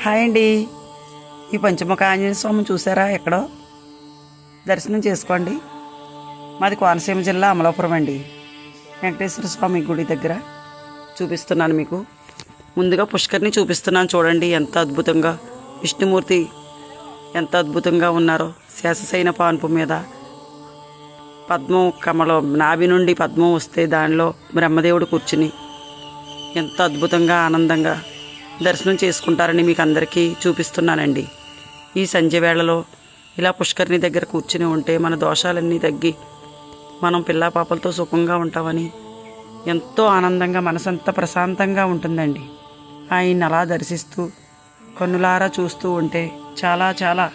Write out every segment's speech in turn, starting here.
Hi అండి. ఈ పంచముఖ ఆంజనేయ స్వామిని చూసారా? ఎక్కడో దర్శనం చేసుకోండి. మాది కోనసీమ జిల్లా అమలాపురం అండి. వెంకటేశ్వర స్వామి గుడి దగ్గర చూపిస్తున్నాను మీకు. ముందుగా పుష్కర్ని చూపిస్తున్నాను చూడండి. ఎంత అద్భుతంగా విష్ణుమూర్తి ఎంత అద్భుతంగా ఉన్నారో. శేషశయన పాన్పు మీద పద్మం కమలం నాభి నుండి పద్మం వస్తే దానిలో బ్రహ్మదేవుడు కూర్చుని ఎంత అద్భుతంగా ఆనందంగా దర్శనం చేసుకుంటారని మీకు అందరికీ చూపిస్తున్నానండి. ఈ సంధ్య వేళలో ఇలా పుష్కరిణి దగ్గర కూర్చుని ఉంటే మన దోషాలన్నీ తగ్గి మనం పిల్లా పాపలతో సుఖంగా ఉంటామని ఎంతో ఆనందంగా మనసంతా ప్రశాంతంగా ఉంటుందండి. ఆయన్ని అలా దర్శిస్తూ కన్నులారా చూస్తూ ఉంటే చాలా చాలా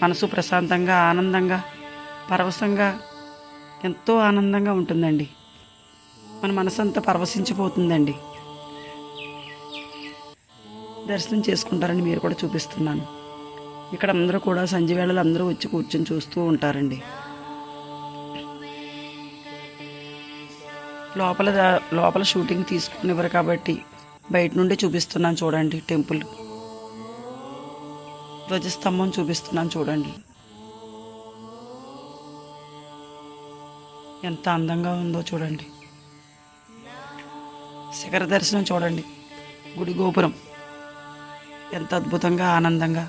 మనసు ప్రశాంతంగా ఆనందంగా పరవశంగా ఎంతో ఆనందంగా ఉంటుందండి. మన మనసంతా పరవశించిపోతుందండి. దర్శనం చేసుకుంటారని మీరు కూడా చూపిస్తున్నాను. ఇక్కడ అందరూ కూడా సంధ్య వేళలు అందరూ వచ్చి కూర్చొని చూస్తూ ఉంటారండి. లోపల షూటింగ్ తీసుకునివ్వరు కాబట్టి బయట నుండి చూపిస్తున్నాను చూడండి. టెంపుల్ ధ్వజస్తంభం చూపిస్తున్నాను చూడండి. ఎంత అందంగా ఉందో చూడండి. శిఖర దర్శనం చూడండి. గుడి గోపురం ఎంత అద్భుతంగా ఆనందంగా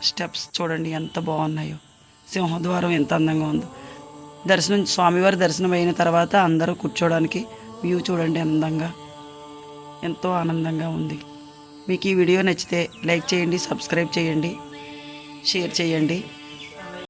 స్టెప్స్ చూడండి ఎంత బాగున్నాయో. సింహద్వారం ఎంత అందంగా ఉందో. స్వామివారి దర్శనం అయిన తర్వాత అందరూ కూర్చోడానికి వ్యూ చూడండి అందంగా ఎంతో ఆనందంగా ఉంది. మీకు ఈ వీడియో నచ్చితే లైక్ చేయండి, సబ్స్క్రైబ్ చేయండి, షేర్ చేయండి.